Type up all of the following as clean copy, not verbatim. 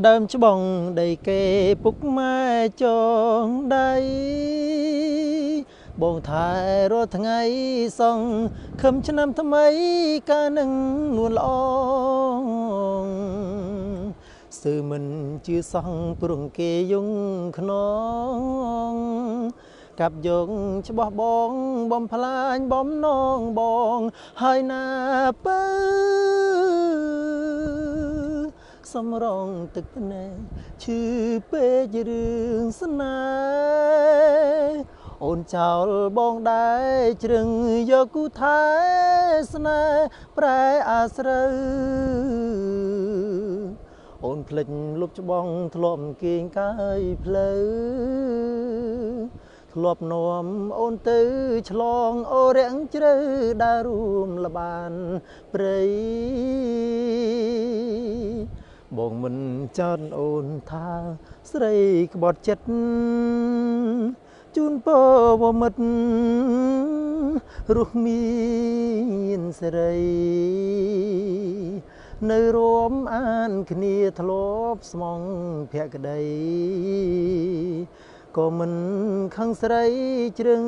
ដើមច្បងដីគេពុកម៉ែចងដៃបងថែរាល់ថ្ងៃសងខឹមឆ្នាំថ្មីកាលនឹងនួនល្អសឺមិនជឿសងព្រងគេយងខ្នងកាប់យកច្បាស់បងបំផ្លាញបំណងបងហើយណាបើសំរងទឹកភ្នែកឈឺពេករឿងស្នេហ៍អូនចោលបងដែរជ្រឹងយកគូថែស្នេហ៍ប្រែអាស្រូវអូនភ្លេចលុបច្បងធ្លាប់គេងកាយផ្លូវធ្លាប់នាំអូនទៅឆ្លងអូរាំងជ្រៅដើររួមលបានព្រៃបងមិនចោតអូនថាស្រីក្បត់ចិត្តជូនពរមិត្តរស់មានសេរីនៅរួមអានគ្នាធ្លាប់ស្មងភក្តីក៏មិនខឹងស្រីជ្រឹង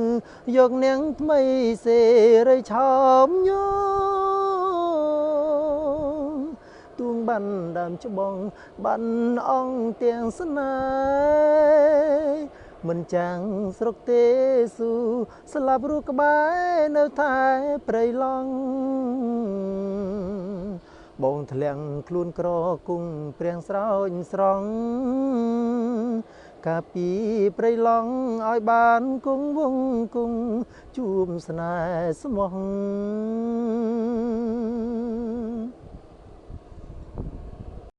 យកនាងថ្មីសេរីឆោមញងទួងបានដើមច្បងបានអង្គទាំងស្នេហ៍មិនចាំងស្រុកទេស៊ូស្លាប់រស់ក្បែរនៅតែព្រៃឡង់បងធ្លាំងខ្លួនក្រគង់ព្រាំងស្រោចស្រង់កាពីព្រៃឡង់ឲ្យបានគង់វងគង់ជួបស្នេហ៍ស្មោះ